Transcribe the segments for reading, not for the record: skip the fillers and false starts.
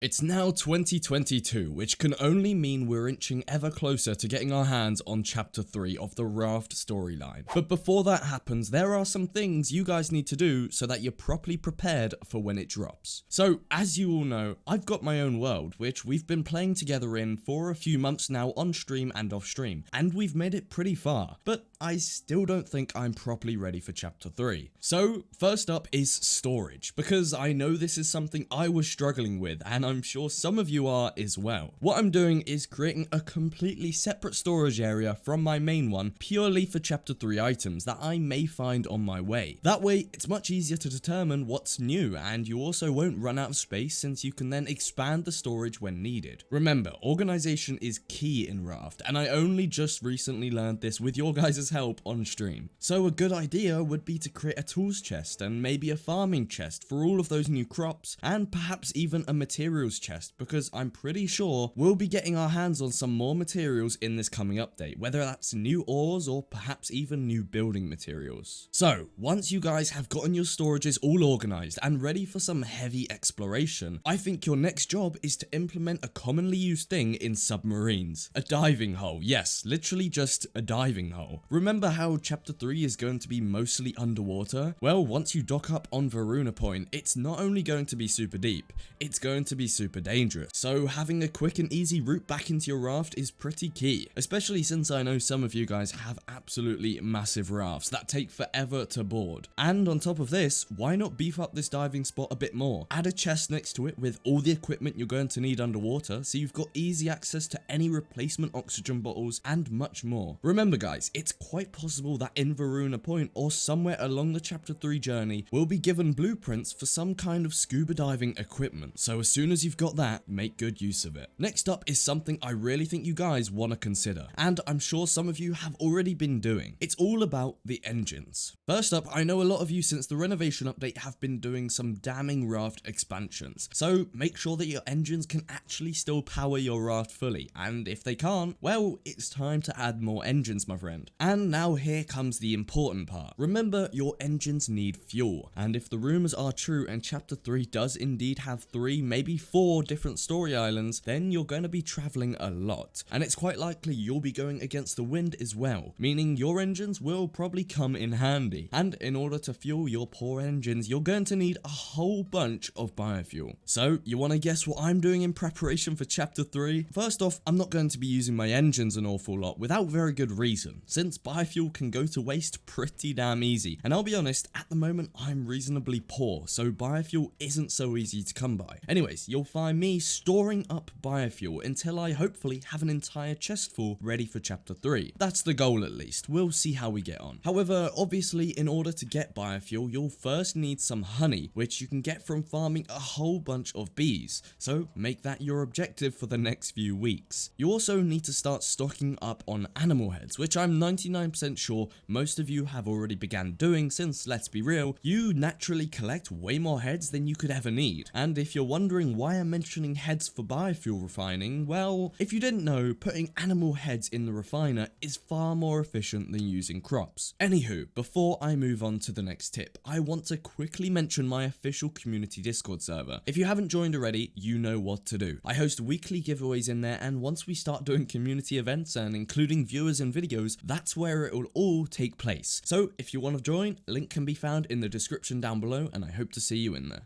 It's now 2022, which can only mean we're inching ever closer to getting our hands on Chapter 3 of the Raft storyline. But before that happens, there are some things you guys need to do so that you're properly prepared for when it drops. So, as you all know, I've got my own world, which we've been playing together in for a few months now on stream and off stream, and we've made it pretty far, but I still don't think I'm properly ready for Chapter 3. So, first up is storage, because I know this is something I was struggling with, and I'm sure some of you are as well. What I'm doing is creating a completely separate storage area from my main one purely for Chapter 3 items that I may find on my way. That way, it's much easier to determine what's new, and you also won't run out of space since you can then expand the storage when needed. Remember, organization is key in Raft, and I only just recently learned this with your guys' help on stream. So a good idea would be to create a tools chest and maybe a farming chest for all of those new crops, and perhaps even a materials chest, because I'm pretty sure we'll be getting our hands on some more materials in this coming update, whether that's new ores or perhaps even new building materials. So once you guys have gotten your storages all organized and ready for some heavy exploration, I think your next job is to implement a commonly used thing in submarines: a diving hole. Yes, literally just a diving hole. Remember how Chapter 3 is going to be mostly underwater? Well, once you dock up on Varuna Point, it's not only going to be super deep, it's going to be super dangerous. So having a quick and easy route back into your raft is pretty key, especially since I know some of you guys have absolutely massive rafts that take forever to board. And on top of this, why not beef up this diving spot a bit more? Add a chest next to it with all the equipment you're going to need underwater, so you've got easy access to any replacement oxygen bottles and much more. Remember guys, it's quite possible that in Varuna Point or somewhere along the Chapter 3 journey, we'll be given blueprints for some kind of scuba diving equipment. So as soon as you've got that, make good use of it. Next up is something I really think you guys want to consider, and I'm sure some of you have already been doing. It's all about the engines. First up, I know a lot of you since the renovation update have been doing some damning raft expansions, so make sure that your engines can actually still power your raft fully, and if they can't, well, it's time to add more engines, my friend. And now here comes the important part. Remember, your engines need fuel, and if the rumors are true and Chapter 3 does indeed have 3, maybe 4 different story islands, then you're going to be traveling a lot, and it's quite likely you'll be going against the wind as well, meaning your engines will probably come in handy. And in order to fuel your poor engines, you're going to need a whole bunch of biofuel. So you want to guess what I'm doing in preparation for Chapter 3? First off, I'm not going to be using my engines an awful lot without very good reason, since biofuel can go to waste pretty damn easy, and I'll be honest, at the moment I'm reasonably poor, so biofuel isn't so easy to come by. Anyways, you'll find me storing up biofuel until I hopefully have an entire chest full ready for Chapter 3. That's the goal at least. We'll see how we get on. However, obviously in order to get biofuel, you'll first need some honey, which you can get from farming a whole bunch of bees, so make that your objective for the next few weeks. You also need to start stocking up on animal heads, which I'm 99% sure most of you have already began doing, since let's be real, you naturally collect way more heads than you could ever need. And if you're wondering why I'm mentioning heads for biofuel refining, well, if you didn't know, putting animal heads in the refiner is far more efficient than using crops. Anywho, before I move on to the next tip, I want to quickly mention my official community Discord server. If you haven't joined already, you know what to do. I host weekly giveaways in there, and once we start doing community events and including viewers and videos, that's where it will all take place. So if you want to join, link can be found in the description down below, and I hope to see you in there.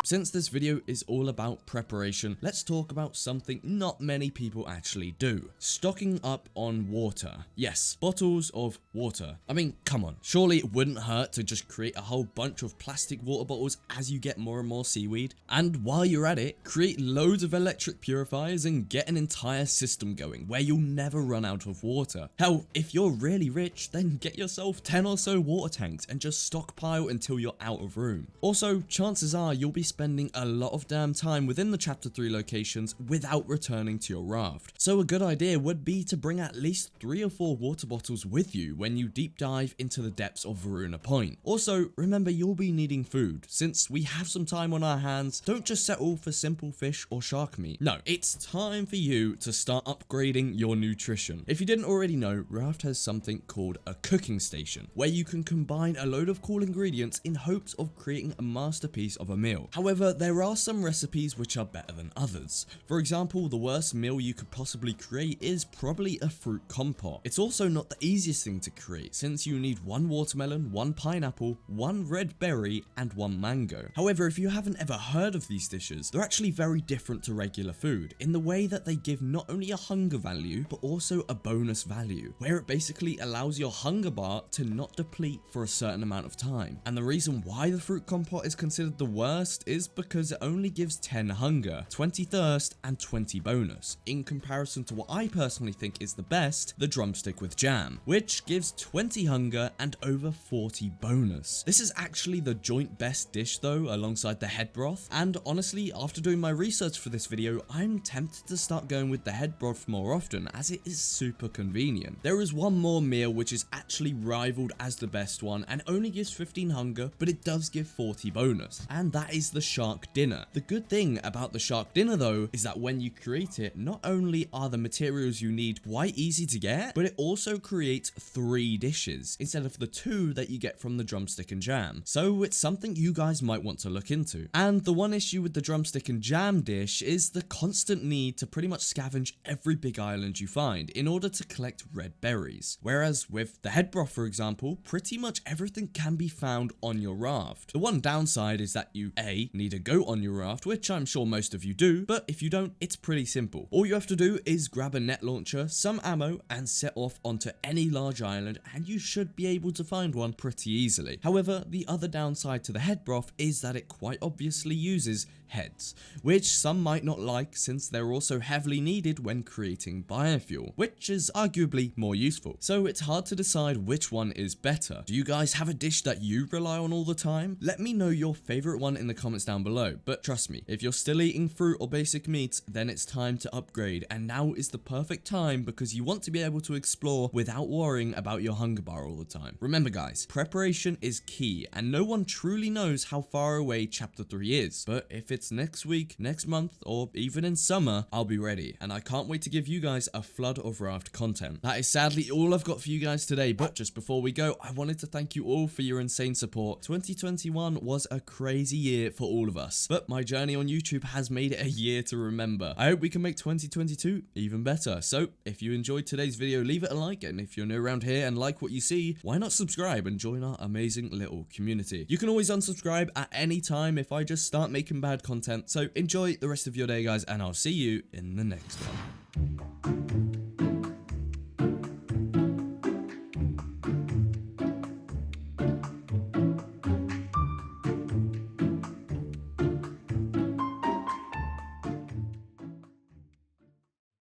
Since this video is all about preparation, let's talk about something not many people actually do: stocking up on water. Yes, bottles of water. I mean, come on, surely it wouldn't hurt to just create a whole bunch of plastic water bottles as you get more and more seaweed. And while you're at it, create loads of electric purifiers and get an entire system going where you'll never run out of water. Hell, if you're really rich, then get yourself 10 or so water tanks and just stockpile until you're out of room. Also, chances are you'll be spending a lot of damn time within the Chapter 3 locations without returning to your raft. So a good idea would be to bring at least 3 or 4 water bottles with you when you deep dive into the depths of Varuna Point. Also, remember you'll be needing food. Since we have some time on our hands, don't just settle for simple fish or shark meat. No, it's time for you to start upgrading your nutrition. If you didn't already know, Raft has something called a cooking station, where you can combine a load of cool ingredients in hopes of creating a masterpiece of a meal. However, However, there are some recipes which are better than others. For example, the worst meal you could possibly create is probably a fruit compote. It's also not the easiest thing to create, since you need 1 watermelon, 1 pineapple, 1 red berry, and 1 mango. However, if you haven't ever heard of these dishes, they're actually very different to regular food in the way that they give not only a hunger value, but also a bonus value, where it basically allows your hunger bar to not deplete for a certain amount of time. And the reason why the fruit compote is considered the worst is because it only gives 10 hunger, 20 thirst, and 20 bonus, in comparison to what I personally think is the best, the drumstick with jam, which gives 20 hunger and over 40 bonus. This is actually the joint best dish though, alongside the head broth, and honestly, after doing my research for this video, I'm tempted to start going with the head broth more often, as it is super convenient. There is one more meal which is actually rivaled as the best one and only gives 15 hunger, but it does give 40 bonus, and that is the shark dinner. The good thing about the shark dinner though is that when you create it, not only are the materials you need quite easy to get, but it also creates 3 dishes instead of the 2 that you get from the drumstick and jam. So it's something you guys might want to look into. And the one issue with the drumstick and jam dish is the constant need to pretty much scavenge every big island you find in order to collect red berries. Whereas with the head broth, for example, pretty much everything can be found on your raft. The one downside is that you A, need a goat on your raft, which I'm sure most of you do, but if you don't, it's pretty simple. All you have to do is grab a net launcher, some ammo, and set off onto any large island, and you should be able to find one pretty easily. However, the other downside to the head broth is that it quite obviously uses heads, which some might not like since they're also heavily needed when creating biofuel, which is arguably more useful. So it's hard to decide which one is better. Do you guys have a dish that you rely on all the time? Let me know your favorite one in the comments down below, but trust me, if you're still eating fruit or basic meats, then it's time to upgrade, and now is the perfect time because you want to be able to explore without worrying about your hunger bar all the time. Remember guys, preparation is key, and no one truly knows how far away chapter 3 is, but if it's next week, next month, or even in summer, I'll be ready, and I can't wait to give you guys a flood of Raft content. That is sadly all I've got for you guys today, but just before we go, I wanted to thank you all for your insane support. 2021 was a crazy year for all of us, but my journey on YouTube has made it a year to remember. I hope we can make 2022 even better. So if you enjoyed today's video, leave it a like, and if you're new around here and like what you see, why not subscribe and join our amazing little community. You can always unsubscribe at any time if I just start making bad content. So enjoy the rest of your day guys, and I'll see you in the next one.